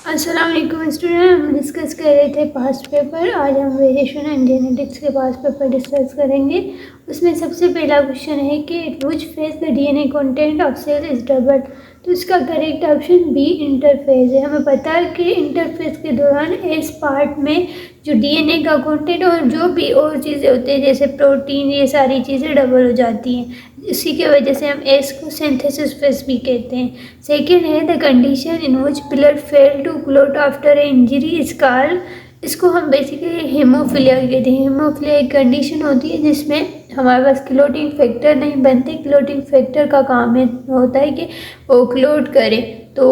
अस्सलाम वालेकुम स्टूडेंट। हम डिस्कस कर रहे थे पास्ट पेपर। आज हम वेरिएशन एंड जेनेटिक्स के पास्ट पेपर डिस्कस करेंगे। उसमें सबसे पहला क्वेश्चन है कि which phase the DNA content of cell is double. तो इसका करेक्ट ऑप्शन बी इंटरफेज है। हमें पता है कि इंटरफेज के दौरान इस पार्ट में जो डीएनए का कंटेंट और जो भी और चीज़ें होती हैं जैसे प्रोटीन, ये सारी चीज़ें डबल हो जाती हैं। इसी की वजह से हम एस को सिंथेसिस फेज भी कहते हैं। सेकेंड है the condition in which blood fail to clot after a injury scar. इसको हम बेसिकली हेमोफीलिया कहते हैं। हेमोफीलिया एक कंडीशन होती है जिसमें हमारे पास क्लोटिंग फैक्टर नहीं बनते। क्लोटिंग फैक्टर का काम है होता है कि वो क्लोट करे तो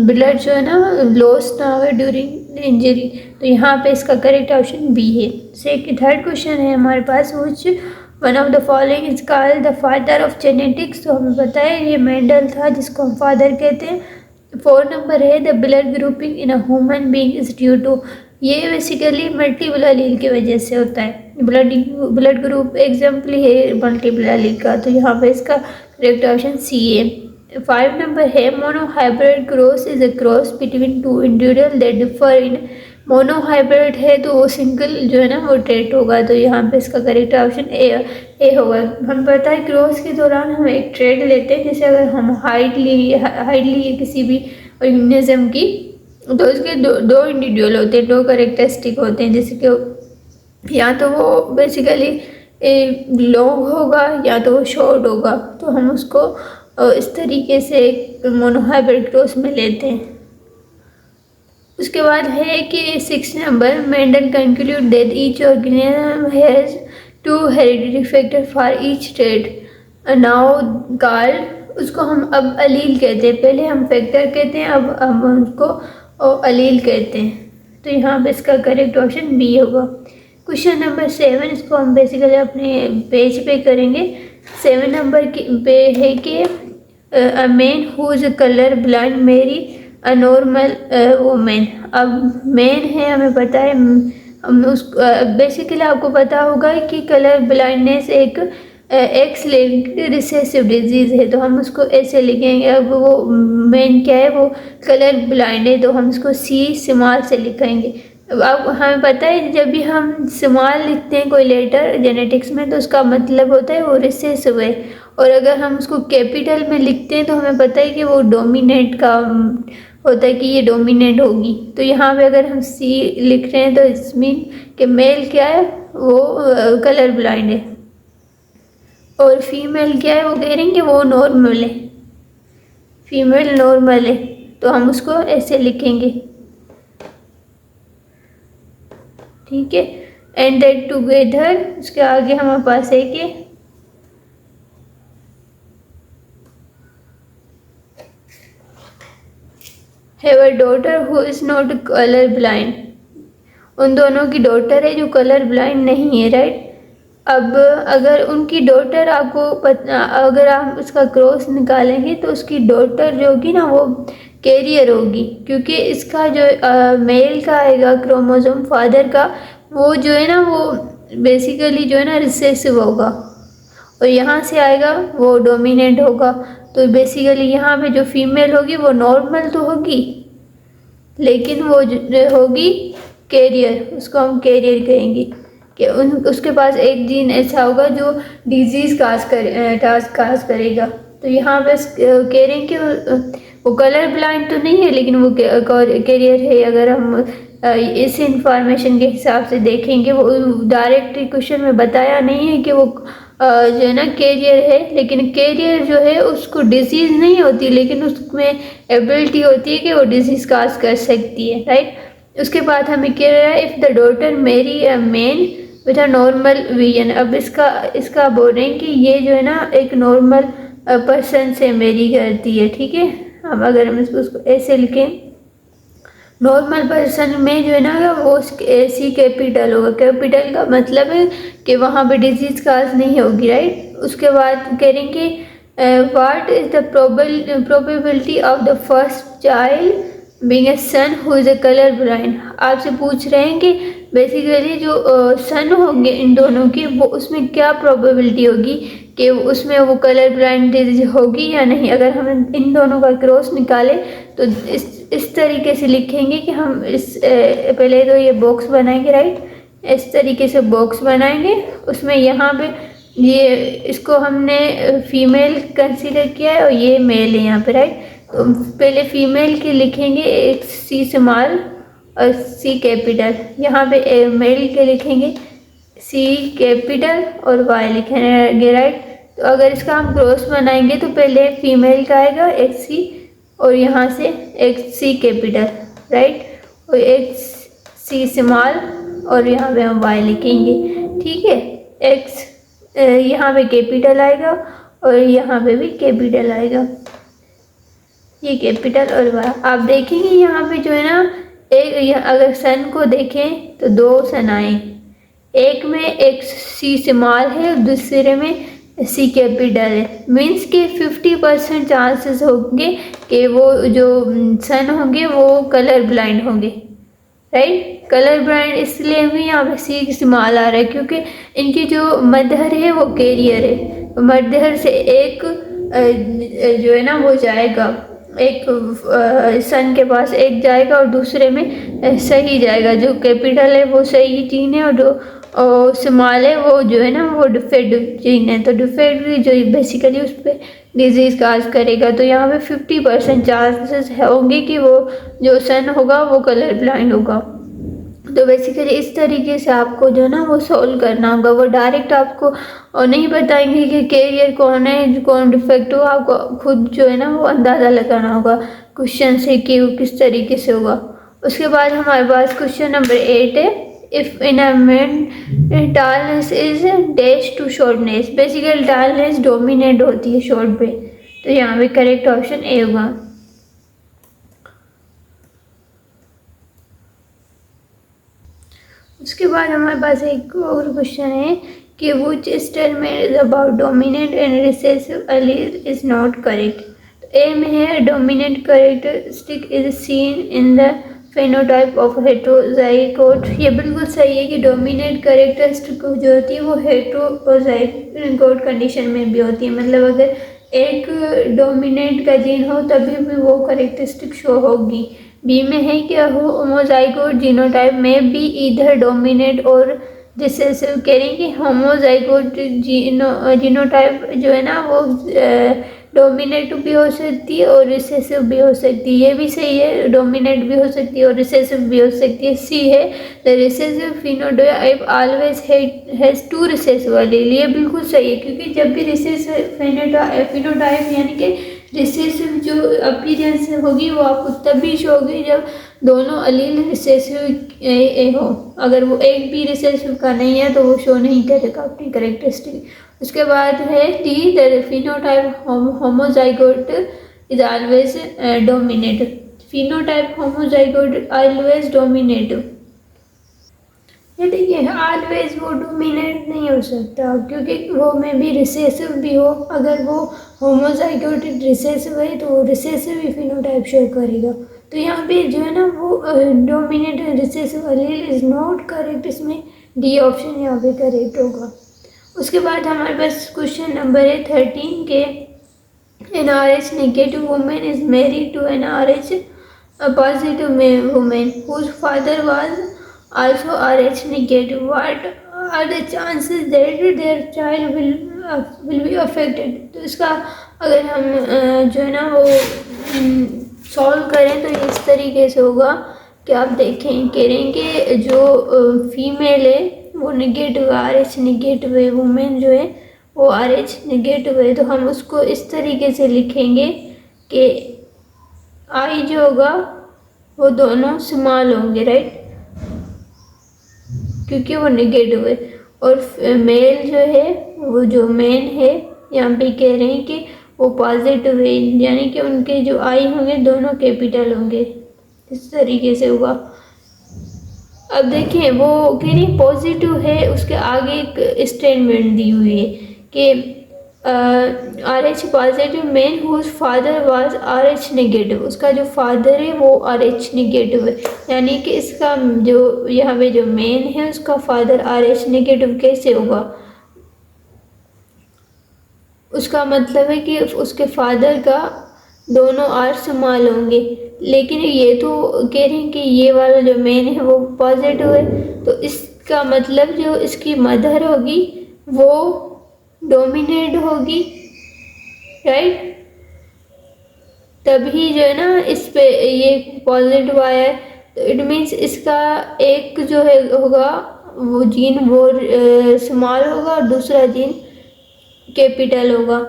ब्लड जो है ना लॉस ना हो ड्यूरिंग इंजरी। तो यहाँ पे इसका करेक्ट ऑप्शन बी है। थर्ड क्वेश्चन है हमारे पास which one of the following is called the father of genetics. तो हमें पता है ये मेंडल था जिसको हम फादर कहते हैं। 4 नंबर है the blood grouping in a human being is due to. ये बेसिकली मल्टीपल एलील की वजह से होता है। ब्लड ग्रुप एग्जाम्पल है मल्टीपल एलील का। तो यहाँ पे इसका करेक्ट ऑप्शन सी है। 5 नंबर है monohybrid cross is a cross between two individual that differ in. Monohybrid है तो वो सिंगल जो है ना वो ट्रेट होगा। तो यहाँ पे इसका करेक्ट ऑप्शन ए होगा। हम पता है क्रॉस के दौरान हम एक ट्रेड लेते हैं। जैसे अगर हम हाइट लिए किसी भी ऑर्गेनिज्म की तो उसके दो इंडिविजुअल होते हैं, 2 करेक्टरिस्टिक होते हैं। जैसे कि या तो वो बेसिकली लॉन्ग होगा या तो वो शॉर्ट होगा। तो हम उसको इस तरीके से मोनोहाइब्रिड क्रॉस में लेते हैं। उसके बाद है कि 6 number Mendel conclude that each organism has 2 hereditary factor for each trait now called. उसको हम अब अलील कहते हैं। पहले हम फैक्टर कहते हैं, अब हम उसको अलील कहते हैं। तो यहाँ पे इसका करेक्ट ऑप्शन बी होगा। क्वेश्चन नंबर 7 इसको हम बेसिकली अपने पेज पे करेंगे। 7 नंबर पे है कि a man who is colour blind मेरी अ नॉर्मल वुमेन। अब मैन है, हमें पता है हम उस बेसिकली आपको पता होगा कि कलर ब्लाइंडनेस एक एक्स लिंक्ड रिसेसिव डिजीज़ है। तो हम उसको ऐसे लिखेंगे। अब वो मैन क्या है, वो कलर ब्लाइंड है तो हम इसको सी स्मॉल से लिखेंगे। अब हमें पता है जब भी हम स्मॉल लिखते हैं कोई लेटर जेनेटिक्स में तो उसका मतलब होता है वो रिसेसिव है। और अगर हम उसको कैपिटल में लिखते हैं तो हमें पता है कि वो डोमिनेंट का होता है कि ये डोमिनेंट होगी। तो यहाँ पे अगर हम सी लिख रहे हैं तो इसमें कि मेल क्या है वो कलर ब्लाइंड है और फीमेल क्या है वो कह रहे हैं कि वो नॉर्मल है, फीमेल नॉर्मल है। तो हम उसको ऐसे लिखेंगे, ठीक है। एंड दैट टुगेदर उसके आगे हमारे पास है कि have a daughter who is not colour blind. उन दोनों की डॉटर है जो कलर ब्लाइंड नहीं है, राइट। अब अगर उनकी डॉटर आपको अगर आप उसका क्रॉस निकालेंगे तो उसकी डॉटर जो होगी ना वो कैरियर होगी, क्योंकि इसका जो मेल का आएगा क्रोमोसोम फादर का वो जो है ना वो बेसिकली जो है ना रिसेसिव होगा और यहाँ से आएगा वो डोमिनेंट होगा। तो बेसिकली यहाँ पे जो फीमेल होगी वो नॉर्मल तो होगी लेकिन वो जो होगी कैरियर, उसको हम कैरियर कहेंगे कि उसके पास एक जीन ऐसा होगा जो डिजीज़ काज करेगा। तो यहाँ पे कह रहे हैं कि वो कलर ब्लाइंड तो नहीं है लेकिन वो कैरियर है। अगर हम इस इंफॉर्मेशन के हिसाब से देखेंगे, वो डायरेक्ट क्वेश्चन में बताया नहीं है कि वो जो है ना कैरियर है, लेकिन कैरियर जो है उसको डिजीज़ नहीं होती लेकिन उसमें एबिलिटी होती है कि वो डिजीज़ काज कर सकती है, राइट। उसके बाद हमें कह रहा है if the daughter marry a man with a normal vision. अब इसका बोल रहे हैं कि ये जो है ना एक नॉर्मल पर्सन से मैरी करती है, ठीक है। अब अगर हम उसको ऐसे लिखें, नॉर्मल पर्सन में जो है ना वो सी कैपिटल होगा। कैपिटल का मतलब है कि वहाँ पे डिजीज काज नहीं होगी, राइट। उसके बाद करेंगे what is the probability of the first child being a son who is a colour blind. आपसे पूछ रहे हैं कि बेसिकली जो सन होंगे इन दोनों की वो उसमें क्या प्रोबेबिलिटी होगी कि उसमें वो कलर ब्लाइंड डिजीज होगी या नहीं। अगर हम इन दोनों का क्रॉस निकालें तो इस तरीके से लिखेंगे कि हम पहले तो ये बॉक्स बनाएंगे, राइट। इस तरीके से बॉक्स बनाएंगे, उसमें यहाँ पे ये इसको हमने फीमेल कंसीडर किया है और ये मेल है यहाँ पे, राइट। तो पहले फीमेल के लिखेंगे एक सी स्मॉल और सी कैपिटल, यहाँ पे मेल के लिखेंगे सी कैपिटल और वाई लिखेंगे, राइट। तो अगर इसका हम क्रॉस बनाएंगे तो पहले फीमेल का आएगा एक सी और यहाँ से एक सी कैपिटल, राइट, और एक सी स्मॉल और यहाँ पे हम वाई लिखेंगे, ठीक है। एक्स यहाँ पे कैपिटल आएगा और यहाँ पे भी कैपिटल आएगा, ये कैपिटल और वाई। आप देखेंगे यहाँ पे जो है ना, अगर सन को देखें तो दो सन आए, एक में एक सी स्मॉल है और दूसरे में सी कैपिटल है। मीन्स के 50% चांसेस होंगे कि वो जो सन होंगे वो कलर ब्लाइंड होंगे, राइट। कलर ब्लाइंड इसलिए भी यहाँ पे सी स्मॉल आ रहा है क्योंकि इनकी जो मदर है वो कैरियर है। मदर से एक जो है ना वो जाएगा, एक सन के पास एक जाएगा और दूसरे में सही जाएगा। जो कैपिटल है वो सही जीन है और जो स्मॉल है वो जो है ना वो डिफेक्ट जीन है। तो डिफेक्ट जो बेसिकली उस पर डिजीज़ काज करेगा। तो यहाँ पे 50% चांसेस होंगे कि वो जो सन होगा वो कलर ब्लाइंड होगा। तो बेसिकली इस तरीके से आपको जो है ना वो सॉल्व करना होगा। वो डायरेक्ट आपको और नहीं बताएंगे कि कैरियर कौन है कौन डिफेक्ट हो, आपको खुद जो है ना वो अंदाज़ा लगाना होगा क्वेश्चन से कि वो किस तरीके से होगा। उसके बाद हमारे पास क्वेश्चन नंबर 8 है, if in a man tallness is dash to shortness. Basically tallness dominate होती है शॉर्ट पे, तो यहाँ पे करेक्ट ऑप्शन ए होगा। उसके बाद हमारे पास एक और क्वेश्चन है कि which statement is about dominant and recessive allele is not correct। तो ए में है dominant characteristic is seen in the phenotype of heterozygote। ये बिल्कुल सही है कि डोमिनेंट कैरेक्टरिस्टिक जो होती है वो हेटेरोजाइगोट कंडीशन में भी होती है। मतलब अगर एक डोमिनेंट का जीन हो तभी भी वो कैरेक्टरिस्टिक शो होगी। बी में है कि होमोजाइगोट जीनोटाइप में बी इधर डोमिनेट और रिसेसिव। कह रही कि होमोजाइगोट जीनोटाइप जो है ना वो डोमिनेट भी हो सकती है और रिसेसिव भी हो सकती है। ये भी सही है, डोमिनेट भी हो सकती है और रिसेसिव भी हो सकती है। सी है the recessive phenotype always has two recessive allele. ये बिल्कुल सही है क्योंकि जब भी रिसेसिव फिनोटाइप यानी कि रिसेसिव जो अपीयरेंस होगी वो आपको तभी शो होगी जब दोनों अलील रिसेसिव हो। अगर वो एक भी रिसेसिव का नहीं है तो वो शो नहीं करेगा अपनी कैरेक्टरिस्टिक। उसके बाद है D the phenotype homozygote is always dominate. Phenotype homozygote always dominate. ये देखिए ऑलवेज वो डोमिनेट नहीं हो सकता क्योंकि वो में भी रिसेसिव भी हो। अगर वो होमोजाइगोट रिसेसिव है तो वो रिसेसिव ही फिनोटाइप शो करेगा। तो यहाँ पे जो है ना वो dominate recessive allele is not correct. इसमें डी ऑप्शन यहाँ पे करेक्ट होगा। उसके बाद हमारे पास क्वेश्चन नंबर है 13 के an RH negative women is married to an RH positive women whose father was also RH negative। What are the chances that their child will be affected। तो इसका अगर हम जो है ना वो सॉल्व करें तो इस तरीके से होगा कि आप देखें कह रहे हैं कि जो फीमेल है वो नेगेटिव RH नेगेटिव है, वुमेन जो है वो RH नेगेटिव है। तो हम उसको इस तरीके से लिखेंगे कि आई जो होगा वो दोनों स्मॉल होंगे, राइट, क्योंकि वो नेगेटिव है। और मेल जो है वो जो मेन है यहाँ पे कह रहे हैं कि वो पॉजिटिव है, यानी कि उनके जो आई होंगे दोनों कैपिटल होंगे। इस तरीके से होगा। अब देखिए वो कह रही पॉजिटिव है, उसके आगे एक स्टेटमेंट दी हुई है कि RH positive man whose father was RH negative. उसका जो फादर है वो RH नेगेटिव है, यानी कि इसका जो यहाँ पे जो मैन है उसका फादर RH नेगेटिव कैसे होगा। उसका मतलब है कि उसके फादर का दोनों आर स्मॉल होंगे। लेकिन ये तो कह रहे हैं कि ये वाला जो मेन है वो पॉजिटिव है, तो इसका मतलब जो इसकी मदर होगी वो डोमिनेट होगी, राइट। तभी जो है ना इस पे ये पॉजिटिव आया है, तो इट मीन्स इसका एक जो है होगा वो जीन वो स्मॉल होगा और दूसरा जीन कैपिटल होगा।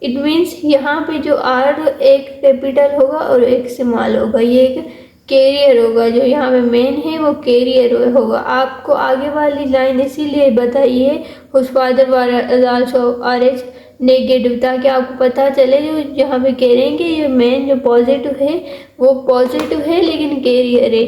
इट मीन्स यहाँ पे जो आर एक कैपिटल होगा और एक स्मॉल होगा, ये एक कैरियर होगा। जो यहाँ पे मेन है वो कैरियर होगा। आपको आगे वाली लाइन इसीलिए बताइए whose father was also RH negative, ताकि आपको पता चले जो यहाँ पे कह रहे हैं कि ये मेन जो पॉजिटिव है वो पॉजिटिव है लेकिन कैरियर है,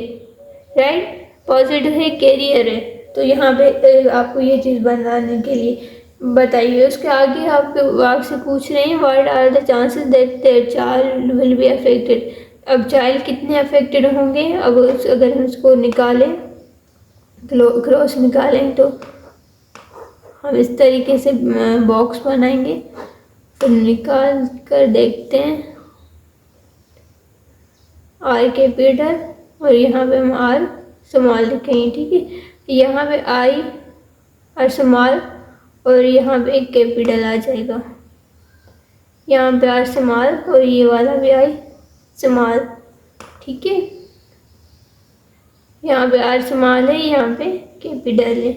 राइट। पॉजिटिव है कैरियर है, तो यहाँ पे आपको ये चीज़ बनाने के लिए बताइए। उसके आगे आपसे पूछ रहे हैं what are the chances that their child will be affected. अब चाइल्ड कितने अफेक्टेड होंगे, अब अगर हम इसको निकालें क्रॉस निकालें तो हम इस तरीके से बॉक्स बनाएंगे, फिर निकाल कर देखते हैं आर कैपिटल और यहाँ पे हम आर स्मॉल लिखेंगे, ठीक है। यहाँ पे आई और स्मॉल और यहाँ पे एक कैपिटल आ जाएगा, यहाँ पे आर स्मॉल और ये वाला भी आई स्मॉल, ठीक है। यहाँ पे आर स्मॉल है, यहाँ पे कैपिटल है।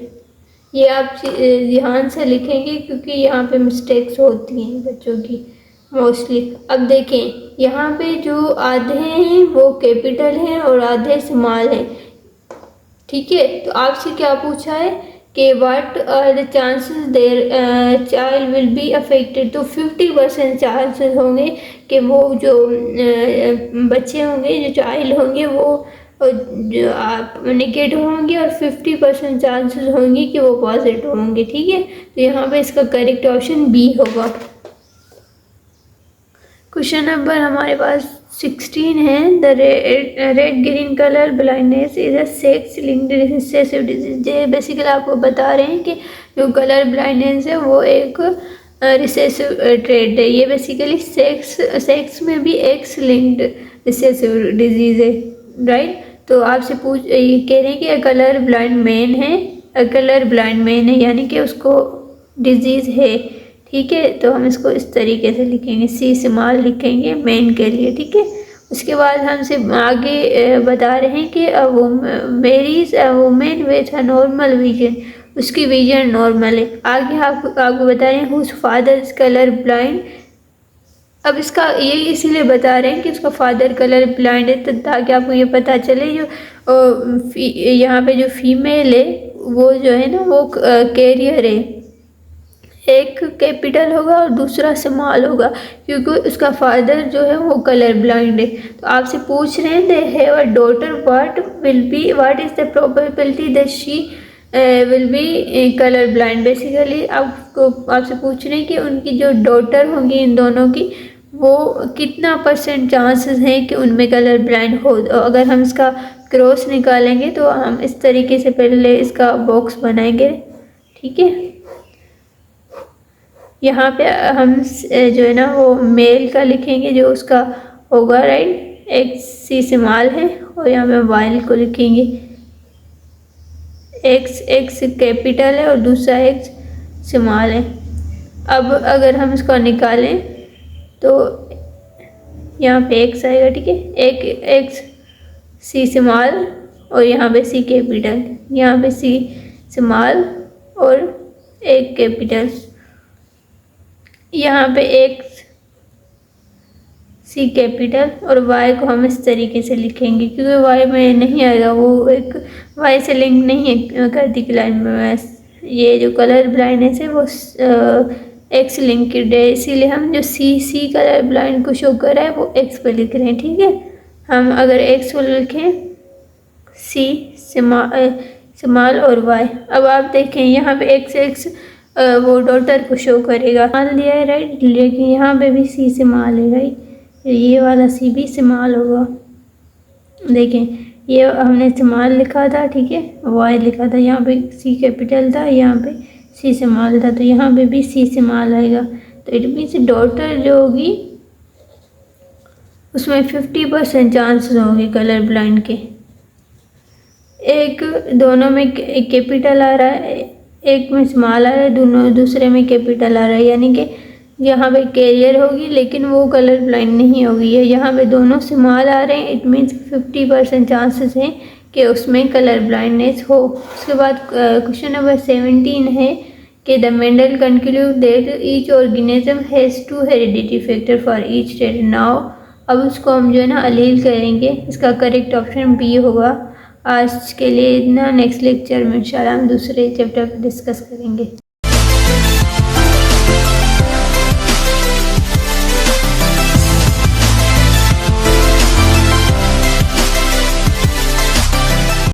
ये आप ध्यान से लिखेंगे क्योंकि यहाँ पे मिस्टेक्स होती हैं बच्चों की मोस्टली। अब देखें यहाँ पे जो आधे हैं वो कैपिटल हैं और आधे स्मॉल हैं, ठीक है। तो आपसे क्या पूछा है कि what are the chances their child will be affected, तो 50% चांसेस होंगे कि वो जो बच्चे होंगे जो चाइल्ड होंगे वो जो आप नेगेटिव होंगे और 50% चांसेस होंगे कि वो पॉजिटिव होंगे, ठीक है। तो यहाँ पे इसका करेक्ट ऑप्शन बी होगा। क्वेश्चन नंबर हमारे पास 16 है। The red green colour blindness is a sex linked recessive disease. ये बेसिकली आपको बता रहे हैं कि जो कलर ब्लाइंडनेस है वो एक रिसेसिव ट्रेड है। ये बेसिकली सेक्स में भी एक्स लिंक्ड रिसेसिव डिजीज है, राइट। तो आपसे ये कह रहे हैं कि कलर ब्लाइंड मैन है, कलर ब्लाइंड मैन है यानी कि उसको डिजीज है, ठीक है। तो हम इसको इस तरीके से लिखेंगे, सी स्मॉल लिखेंगे मैन के लिए, ठीक है। उसके बाद हमसे आगे बता रहे हैं कि marries women with a normal vision, उसकी विजन नॉर्मल है। आगे आपको बता रहे हैं whose father is colour blind. अब इसका ये इसीलिए बता रहे हैं कि उसका फादर कलर ब्लाइंड है, तो ताकि आपको ये पता चले जो यहाँ पे जो फीमेल है वो जो है ना वो कैरियर है, एक कैपिटल होगा और दूसरा स्मॉल होगा क्योंकि उसका फादर जो है वो कलर ब्लाइंड है। तो आपसे पूछ रहे हैं they have a daughter what is the probability that she will be colour blind. Basically आपसे पूछ रहे हैं कि उनकी जो डॉटर होंगी इन दोनों की वो कितना % चांसेस हैं कि उनमें कलर ब्लाइंड हो। अगर हम इसका क्रॉस निकालेंगे तो हम इस तरीके से पहले इसका बॉक्स बनाएंगे, ठीक है। यहाँ पे हम जो है ना वो मेल का लिखेंगे जो उसका होगा, राइट। एक्स सी स्मॉल है और यहाँ पे वाइल को लिखेंगे, एक्स कैपिटल है और दूसरा एक्स स्मॉल है। अब अगर हम इसको निकालें तो यहाँ पे एक्स आएगा, ठीक है। एक एक्स सी स्मॉल और यहाँ पे सी कैपिटल, यहाँ पे सी स्मॉल और एक कैपिटल, यहाँ पे एक्स सी कैपिटल और वाई को हम इस तरीके से लिखेंगे क्योंकि वाई में नहीं आएगा, वो एक वाई से लिंक नहीं है करती की लाइन में। ये जो कलर ब्लाइंडनेस है वो एक्स लिंक्ड है, इसीलिए हम जो सी कलर ब्लाइंड को शो कर रहा है वो एक्स पर लिख रहे हैं, ठीक है। हम अगर एक्स को लिखें सी स्मॉल और वाई। अब आप देखें यहाँ पे एक्स वो डॉटर को शो करेगा, मान लिया है, राइट। लेकिन यहाँ पे भी सी स्मॉल है, राइट। ये वाला सी भी स्मॉल होगा। देखें ये हमने स्मॉल लिखा था, ठीक है, वाई लिखा था, यहाँ पे सी कैपिटल था, यहाँ पे सी स्मॉल था, तो यहाँ पे भी सी स्मॉल आएगा। तो इट मीन्स डॉटर जो होगी उसमें 50% चांसेस होंगे कलर ब्लाइंड के। एक दोनों में एक कैपिटल आ रहा है, एक में स्मॉल आ रहा है, दोनों दूसरे में कैपिटल आ रहा है, यानी कि यहाँ पे कैरियर होगी लेकिन वो कलर ब्लाइंड नहीं होगी। यहाँ पे दोनों स्मॉल आ रहे हैं, इट मीन्स 50% चांसेस हैं कि उसमें कलर ब्लाइंडनेस हो। उसके बाद क्वेश्चन नंबर 17 है कि the Mendel conclude that each organism has 2 heredity factor for each trait. Now अब उसको हम जो है ना अलील करेंगे। इसका करेक्ट ऑप्शन बी होगा। आज के लिए इतना, नेक्स्ट लेक्चर में इंशाल्लाह हम दूसरे चैप्टर पर डिस्कस करेंगे।